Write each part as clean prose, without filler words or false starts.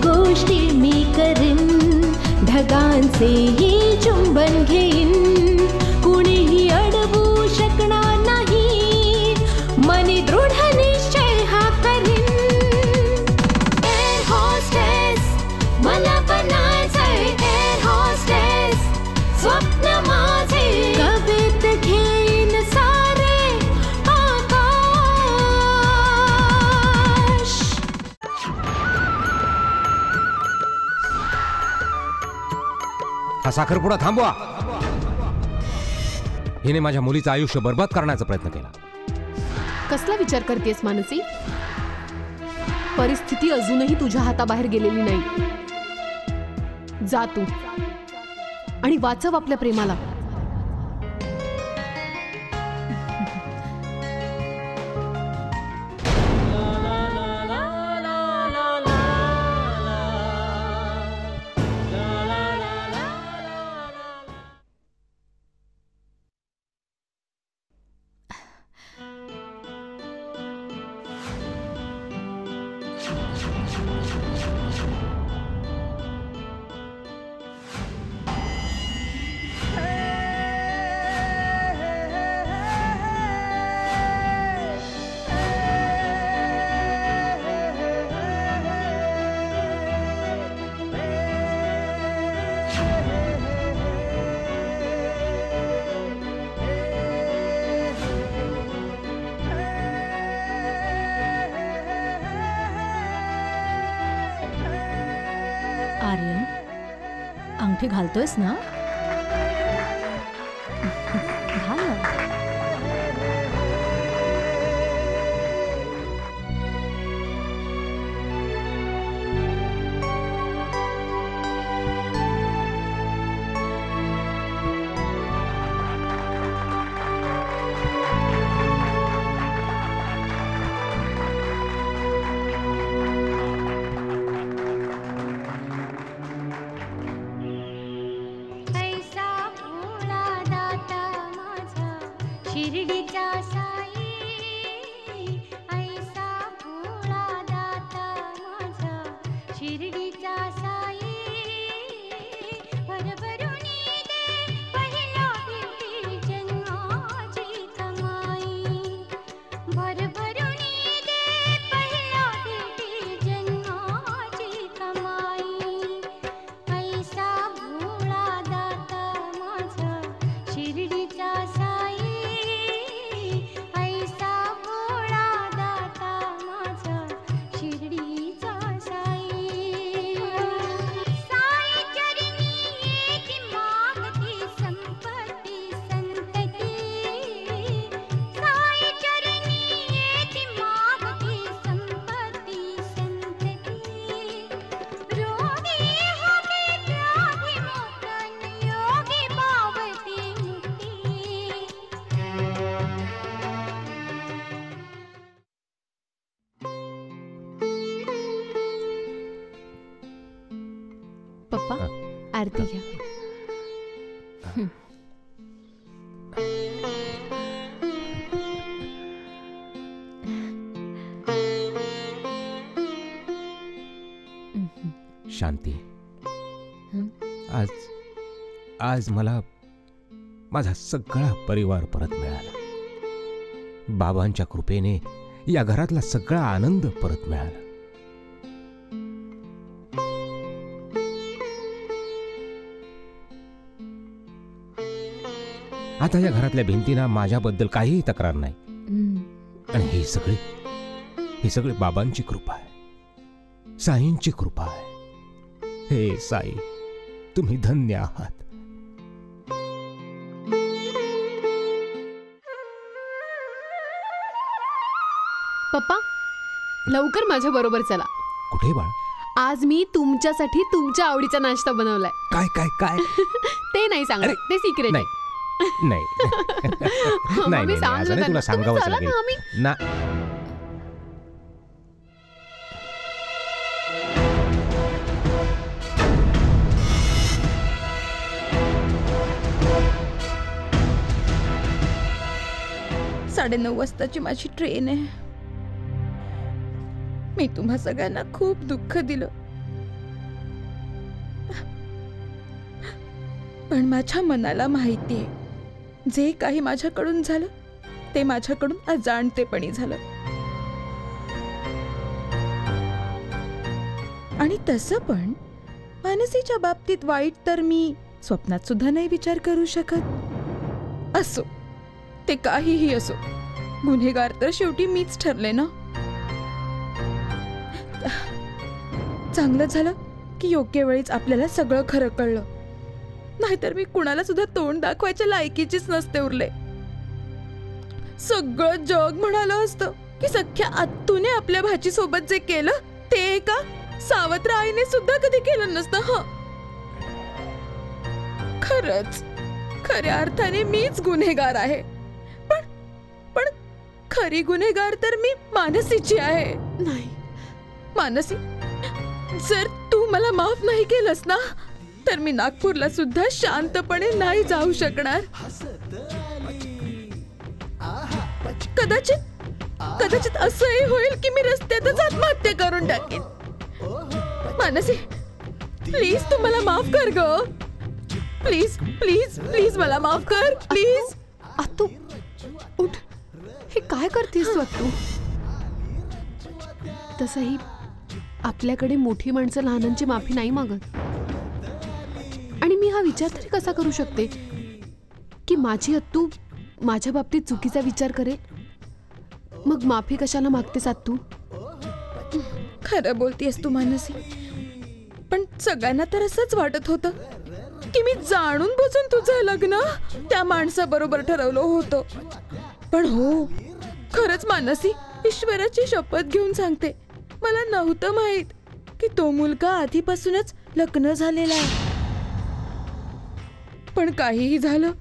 गोष्टी मी करीन, ढगांचेही चुंबन घेईन, कुणीही अडवू शकणार नाही, मनी दृढ निश्चय हा करीन. एअर होस्टेस मला बनायचंय, एअर होस्टेस स्वप्न माझे, कवेत घेईन सारे आकाश. हा साखरपुडा थांबवा. हिने माझ्या मुलीचं आयुष्य बर्बाद करण्याचा प्रयत्न केला. कसला विचार करतेस मानसी? परिस्थिती अजूनही तुझ्या हाताबाहेर गेलेली नाही. जा तू आणि वाचव आपल्या प्रेमाला. आर्यन, अंगठी घालतोयस ना? घाल ना. पप्पा, आरती घ्या. शांती, आज मला माझा सगळा परिवार परत मिळाला. बाबांच्या कृपेने या घरातला सगळा आनंद परत मिळाला. आता या घरातल्या भिंतींना माझ्याबद्दल काहीही तक्रार नाही. आणि ही सगळी बाबांची कृपा आहे, साईंची कृपा आहे. हे साई, तुम्ही धन्य आहात. पप्पा, लवकर माझ्या बरोबर चला. कुठे बाळा? आज मी तुमच्यासाठी तुमच्या आवडीचा नाश्ता बनवलाय. काय काय काय? ते नाही सांगणार, ते सिक्रेट. नाही नाही नाही नाही, असं नाही, तुला सांगावंच लागेल ना. साडे 9 वाजताची माझी ट्रेन आहे. मी तुम्हा सगळ्यांना खूप दुःख दिलं, पण माझ्या मनाला माहितीये जे काही माझ्याकडून झालं ते माझ्याकडून अजाणतेपणी झालं. आणि तसं पण मानसीच्या बाबतीत वाईट तर मी स्वप्नात सुद्धा नाही विचार करू शकत. असो, ते काहीही असो, गुन्हेगार तर शेवटी मीच ठरले ना. चांगलं झालं की योग्य वेळीच आपल्याला सगळं खरं कळलं, नाहीतर मी कुणाला सुद्धा तोंड दाखवायच्या लायकीचीच नसते उरले. सगळं जग म्हणालं असतं की सख्या आत्तूने आपल्या भाचीसोबत जे केलं ते एका सावत्र आईने सुद्धा कधी केलं नसतं. खरंच खऱ्या अर्थाने मीच गुन्हेगार आहे, पण खरी गुन्हेगार तर मी मानसीची आहे. नाही मानसी, जर तू मला माफ नाही केलंस ना, तर मी नागपूरला सुद्धा शांतपणे नाही जाऊ शकणार. कदाचित असंही होईल की मी रस्त्यातच आत्महत्या करून टाकेन. मानसी, प्लीज तू मला माफ कर ग. प्लीज प्लीज प्लीज मला माफ कर प्लीज. आतू उठ, हे काय करतेस तू? तसंही आपल्याकडे मोठी माणसं लहानांची माफी नाही मागत. आणि मी हा विचार तरी कसा करू शकते की माझी अत्तू माझ्या बाबतीत चुकीचा विचार करेल? मग माफी कशाला मागतेस अत्तू? खरं बोलतेस तू मानसी, पण सगळ्यांना तर असंच वाटत होतं की मी जाणून बुजून तुझं लग्न त्या माणसाबरोबर ठरवलं होतं. पण हो, खरंच मानसी, ईश्वराची शपथ घेऊन सांगते, मला नव्हतं माहित की तो मुलगा आधीपासूनच लग्न झालेला आहे. पण काहीही झालं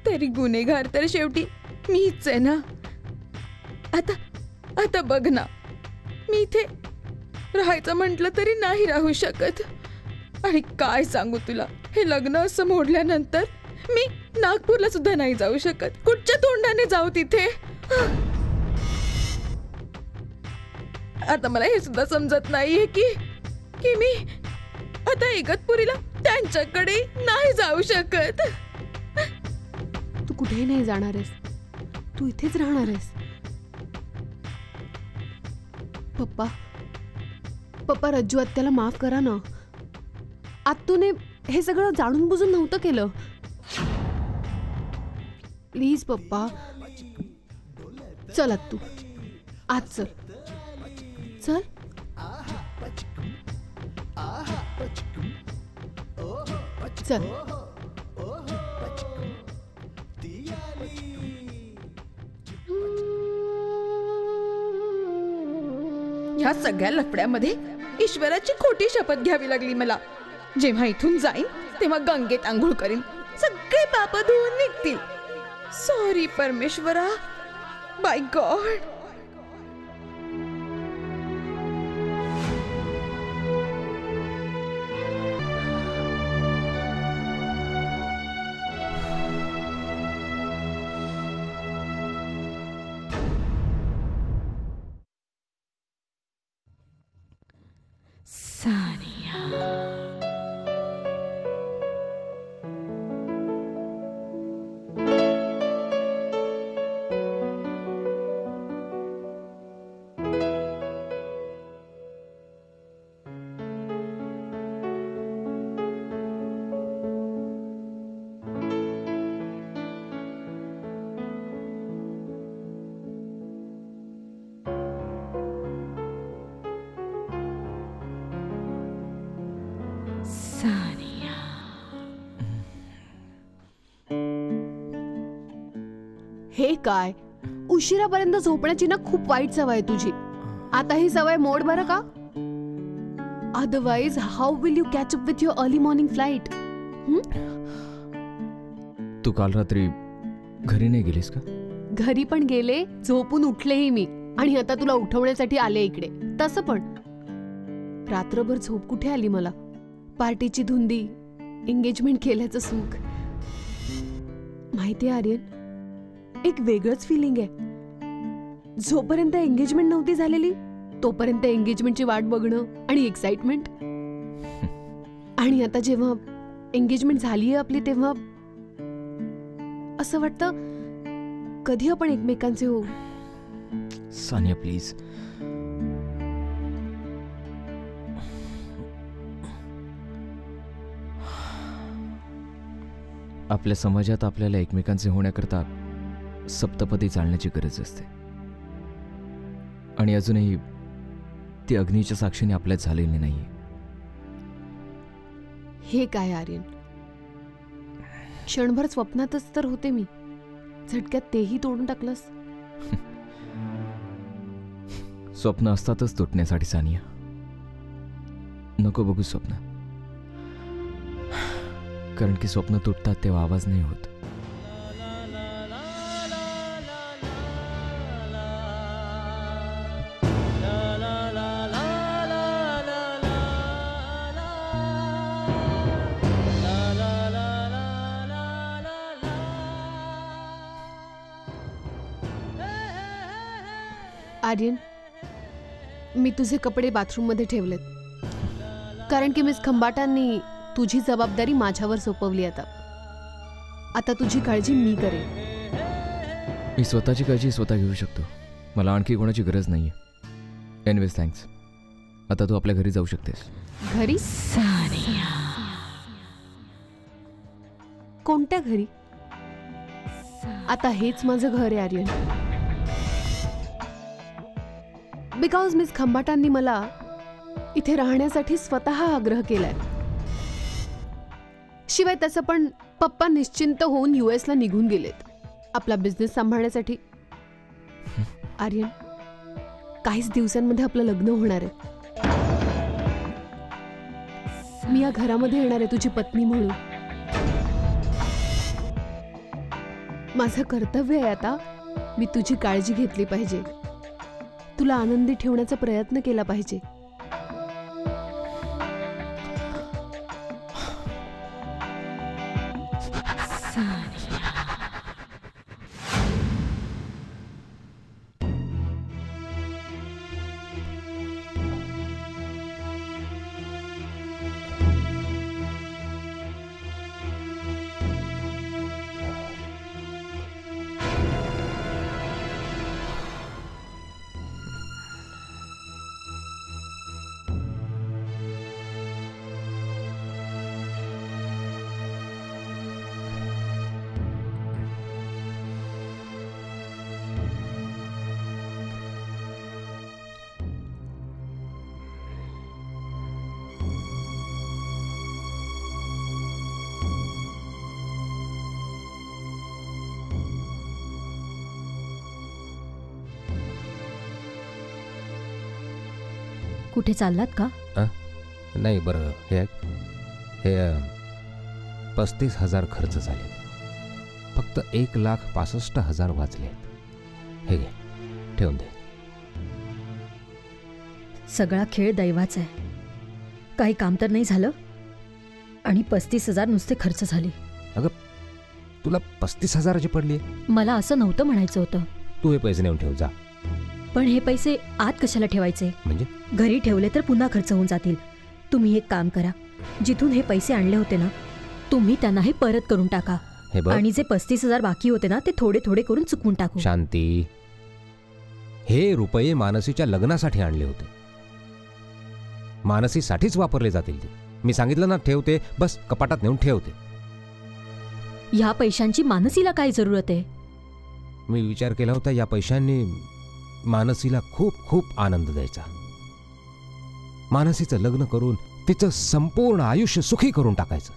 तरी गुन्हेगार तर शेवटी मीच आहे ना. आता बघ ना, मी इथे राहायचं म्हटलं तरी नाही राहू शकत. आणि काय सांगू तुला, हे लग्न असं मोडल्यानंतर मी नागपूरला सुद्धा नाही जाऊ शकत. कुठच्या तोंडाने जाऊ तिथे? आता मला हे सुद्धा समजत नाहीये की मी आता इगतपुरीला त्यांच्याकडे नाही जाऊ शकत. तू कुठेही नाही जाणार आहेस, तू इथेच राहणार आहेस. पप्पा रज्जू आत्याला माफ करा ना. आत्तूने हे सगळं जाणून बुजून नव्हतं केलं. प्लीज पप्पा, चल आत्तू, आज चल चल. चल. ह्या सगळ्या लफड्यामध्ये ईश्वराची खोटी शपथ घ्यावी लागली मला. जेव्हा इथून जाईन तेव्हा गंगेत आंघोळ करीन, सगळे पाप धुवून निघतील. सॉरी परमेश्वरा, बाय गॉड. काय, उशिरापर्यंत झोपण्याची ना खूप वाईट सवय आहे तुझी. आता ही सवय मोड बरं का. Otherwise how will you catch up with your early morning flight. तू काल रात्री घरी नाही गेलीस का? घरी पण गेले, झोपून उठलेही मी, आणि आता तुला उठवण्यासाठी आले इकडे. तसं पण रात्रभर झोप कुठे आली मला. पार्टीची धुंदी, एंगेजमेंट केल्याचं सुख. माहितीये आर्यन, एक वेगळंच फिलिंग आहे. जोपर्यंत एंगेजमेंट नव्हती झालेली तोपर्यंत एंगेजमेंटची वाट बघणं आणि एक्साइटमेंट. आणि आता जेव्हा एंगेजमेंट झालीये आपली तेव्हा असं वाटतं कधी आपण एकमेकांचे होऊ. सानिया प्लीज. आपल्या समाजात आपल्याला एकमेकांचे होण्याकरता सप्तपदी चालण्याची गरज असते, आणि अजूनही ती अग्नीच्या साक्षीने आपल्यात झालेली नाहीये. हे काय आर्यन, क्षणभर स्वप्नातच तर होते मी, झटक्यात तेही तोडून टाकलंस. स्वप्न असतातच तुटण्यासाठी सानिया. नको बघू स्वप्न, कारण की स्वप्न तुटतात तेव्हा आवाज नाही होत. आर्यन, मी तुझे कपडे बाथरूम मध्ये ठेवलेत, कारण की मिस खंबाटांनी तुझी जबाबदारी माझ्यावर सोपवली. आता तुझी काळजी मी करेन. मी स्वतःची काळजी स्वतः घेऊ शकतो, मला आणखी कोणाची गरज नाहीये. Anyways thanks. आता तू आपल्या घरी जाऊ शकतेस. घरी? कोणत्या घरी? आता हेच माझं घर आहे आर्यन. बिकॉज मिस खंबाटांनी मला इथे राहण्यासाठी स्वतः आग्रह केलाय. शिवाय तसं पण पप्पा निश्चिंत होऊन US ला निघून गेलेत आपला बिझनेस सांभाळण्यासाठी. आर्यन, काहीच दिवसांमध्ये आपलं लग्न होणार आहे. मी या घरामध्ये येणार आहे तुझी पत्नी म्हणून. माझं कर्तव्य आहे आता, मी तुझी काळजी घेतली पाहिजे, तुला आनंदी ठेवण्याचा प्रयत्न केला पाहिजे. कुठे चाललात का? नाही, बरं हे 35,000 खर्च झाले, फक्त 1,65,000 वाचले. हे घे, ठेवून दे. सगळा खेळ दैवाचा आहे. काही काम तर नाही झालं आणि 35,000 नुसते खर्च झाले. अगं, तुला 35,000ची पडली? मला असं नव्हतं म्हणायचं होतं. तू हे पैसे नेऊन ठेव जा. पण हे पैसे आत कशाला ठेवायचे? म्हणजे घरी ठेवले तर पुन्हा खर्च होऊन जातील. तुम्ही एक काम करा, जिथून हे पैसे आणले होते ना तुम्ही त्यांना हे परत करून टाका. हे बघ, आणि जे 35,000 बाकी होते ना ते थोडे थोडे करून चुकवून टाकू. शांती, हे रुपये मानसीच्या लग्नासाठी आणले होते, मानसीसाठीच वापरले जातील ते. मी सांगितलं ना ठेवते, बस कपाटात नेऊन ठेवते. ह्या पैशांची मानसीला काय जरूरत आहे? मी विचार केला होता या पैशांनी मानसीला खूप खूप आनंद द्यायचा, मानसीचं लग्न करून तिचं संपूर्ण आयुष्य सुखी करून टाकायचं.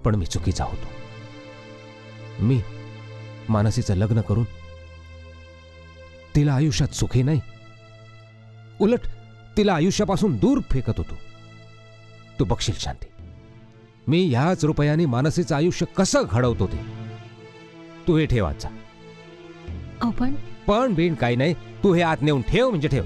पण मी चुकीचा होतो. मी मानसीचं लग्न करून तिला आयुष्यात सुखी नाही, उलट तिला आयुष्यापासून दूर फेकत होतो. तू बघशील शांती, मी ह्याच रुपयाने मानसीचं आयुष्य कसं घडवतो ते. तू हे ठेवायचा. पण बिन काही नाही, तू हे आत नेऊन ठेव म्हणजे ठेव.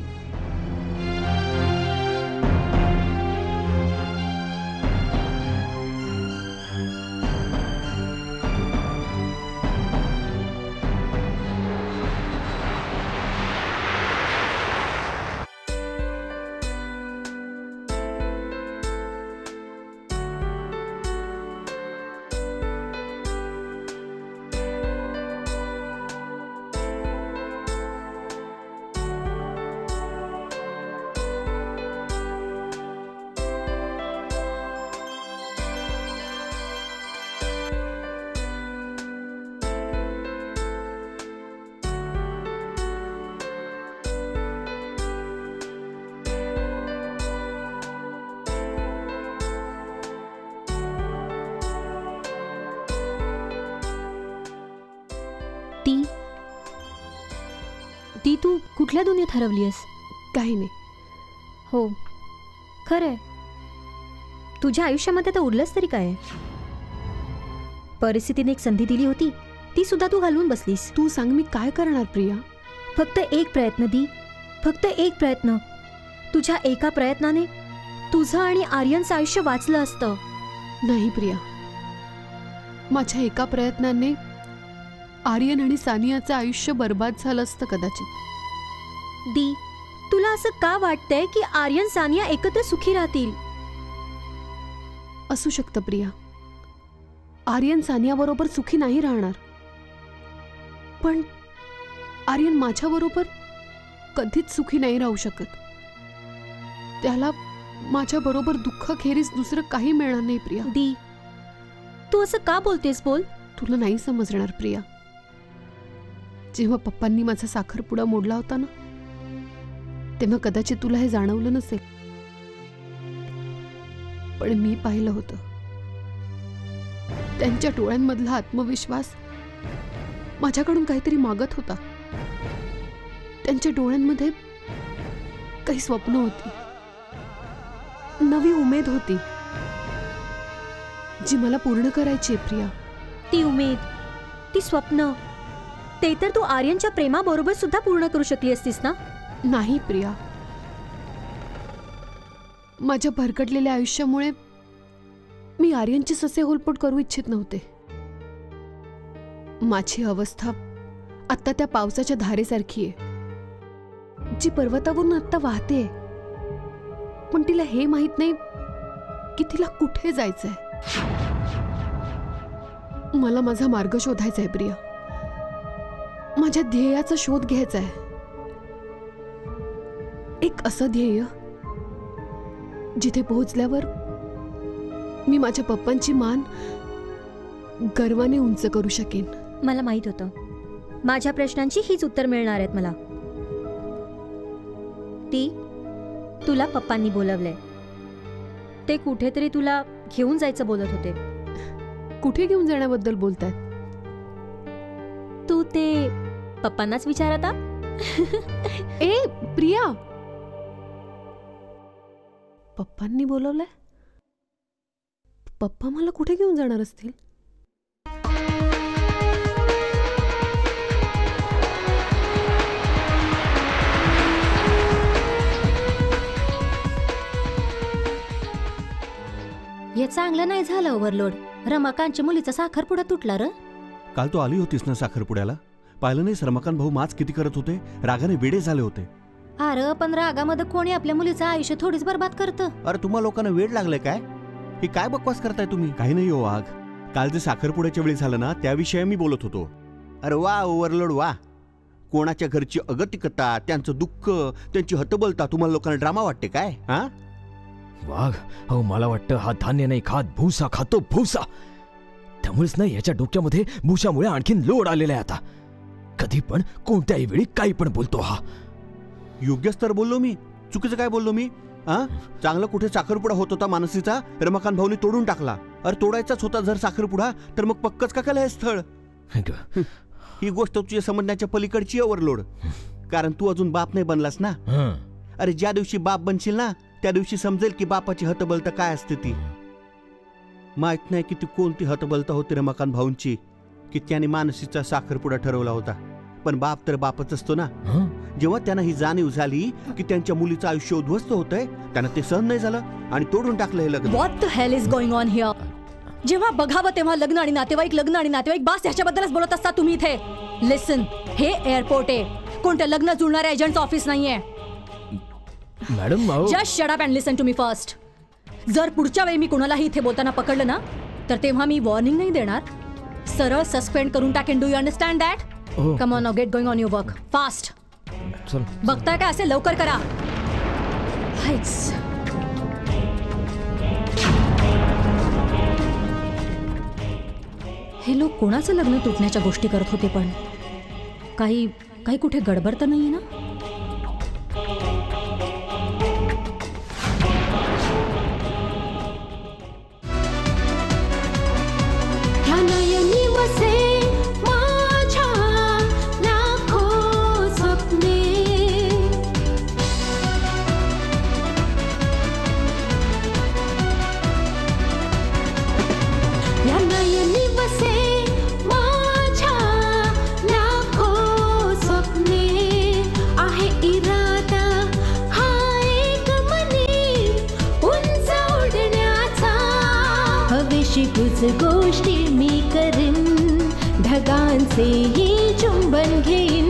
ती तू कुठल्या दुनियेत हरवलीयस? काही नाही. हो खरंय, तुझ्या आयुष्यामध्ये आता उरलंच तरी काय? परिस्थितीने एक संधी दिली होती, ती सुद्धा तू घालवून बसलीस. तू सांग मी काय करणार प्रिया? फक्त एक प्रयत्न दी, फक्त एक प्रयत्न. तुझ्या एका प्रयत्नाने तुझं आणि आर्यनचं आयुष्य वाचलं असतं. नाही प्रिया, माझ्या एका प्रयत्नाने आर्यन आणि सानियाचं आयुष्य बर्बाद झालं असतं कदाचित. दी, तुला असं का वाटतंय की आर्यन सानिया एकत्र सुखी राहतील? असू शकतं प्रिया, आर्यन सानिया बरोबर सुखी नाही राहणार, पण आर्यन माझ्या बरोबर कधीच सुखी नाही राहू शकत. त्याला माझ्या बरोबर दुःख खेरीज दुसरं काही मिळणार नाही प्रिया. दी, तू असं का बोलतेस? बोल. तुला नाही समजणार प्रिया. जेव्हा पप्पांनी माझा साखरपुडा मोडला होता ना, तेव्हा कदाचित तुला हे जाणवलं नसेल, पण मी पाहिलं होतं त्यांच्या डोळ्यांमधला आत्मविश्वास माझ्याकडून काहीतरी मागत होता. त्यांच्या डोळ्यांमध्ये काही स्वप्न होती, नवी उमेद होती, जी मला पूर्ण करायची आहे प्रिया. ती उमेद, ती स्वप्न, ते तर तू आर्यनच्या प्रेमाबरोबर सुद्धा पूर्ण करू शकली असतीस ना? नाही प्रिया, माझ्या भरकटलेल्या आयुष्यामुळे मी आर्यनची ससे होलपट करू इच्छित नव्हते. माझी अवस्था आता त्या पावसाच्या धारेसारखी आहे, जी पर्वतावरून आता वाहते, पण तिला हे माहित नाही की तिला कुठे जायचंय. मला माझा मार्ग शोधायचा आहे प्रिया, माझ्या ध्येयाचा शोध घ्यायचा आहे. एक असं ध्येय जिथे पोहोचल्यावर मी माझ्या पप्पांची मान गर्वाने उंच करू शकेन. मला माहित होतं माझ्या प्रश्नांची हीच उत्तर मिळणार आहेत मला. ती, तुला पप्पांनी बोलवलंय, ते कुठेतरी तुला घेऊन जायचं बोलत होते. कुठे घेऊन जाण्याबद्दल बोलतायत? तू ते पप्पांनाच विचार आता. ए प्रिया, पप्पांनी बोलवलंय? पप्पा मला कुठे घेऊन जाणार असतील? हे चांगलं नाही झालं ओव्हरलोड. रमाकांतच्या मुलीचा साखरपुडा तुटला र. काल तू आली होतीस ना साखरपुड्याला? पाहिलं नाही रमाकांत भाऊ माच किती करत होते, रागाने वेडे झाले होते. अरे पण रागामध्ये कोणी आपल्या मुलीचं आयुष्य थोडीच बर्बाद करतं. अरे तुम्हा लोकांना वेड लागले काय? हे काय बकवास करताय तुम्ही? काही नाही हो वाघ, काल जे साखरपुड्याच्या वेळी झालं ना त्याविषयी मी बोलत होतो. अरे वा ओव्हरलोड वा. कोणाच्या घरची अगतिकता, त्यांचं दुःख, त्यांची हतबलता तुम्हाला लोकांना ड्रामा वाटते काय? हा वाघ, हो मला वाटतं हा धान्य नाही खात, भूसा खातो, भूसा. त्यामुळेच नाही याच्या डोक्यामध्ये भूसामुळे आणखीन लोड आलेला आहे आता. कधी पण कोणत्याही वेळी काही पण बोलतो हा. योग्यच तर बोललो मी, चुकीचं काय बोललो मी? हा, चांगलं कुठे साखरपुडा होत होता मानसीचा, रमाकांत भाऊनी तोडून टाकला. अरे तोडायचाच होता जर साखरपुडा तर मग पक्कच का केलं हे स्थळ? ही गोष्ट तुझ्या समजण्याच्या पलीकडची ओव्हरलोड. कारण तू अजून बाप नाही बनलास ना. हं. अरे ज्या दिवशी बाप बनशील ना त्या दिवशी समजेल की बापाची हतबलता काय असते ती. माहित नाही की ती कोणती हतबलता होती रमाकांत भाऊंची की त्याने मानसीचा साखरपुडा ठरवला होता. पण बाप तर बापच असतो ना. हं? जेव्हा त्यांना ही जाणीव झाली की त्यांच्या मुलीचं आयुष्य उद्ध्वस्त होतंय त्यांना ते सहन नाही झालं आणि तोडून टाकलं हे लग्न. What the hell is going on here? जेव्हा बघावं तेव्हा लग्न आणि नातेवाईक बास ह्याच्याबद्दलच बोलत असता तुम्ही इथे. लिसन, हे एअरपोर्ट आहे, कोणत्या लग्न जुळणाऱ्या एजंटचं ऑफिस नाहीये. मॅडम अहो, just shut up and listen to me first. जर पुढच्या वेळी मी कोणालाही इथे बोलताना पकडलं ना तर तेव्हा मी वॉर्निंग नाही देणार, सरळ सस्पेंड करून टाकेन. Do you understand that? हो. Come on, now get going on your work fast. चल. बघताय काय असे लवकर करा. हायच. हे लोक कोणाचं लग्न तुटण्याच्या गोष्टी करत होते, पण काही कुठे गडबड तर नाहीये ना? ह्या नयनी वसे माझ्या लाखो स्वप्ने. ह्या नयनी वसे माझ्या लाखो स्वप्ने. आहे इरादा हा एक मनी उंच उडण्याचा. हवेशी कुछ गोष्टी मी करीन, ढगांचेही चुंबन घेईन.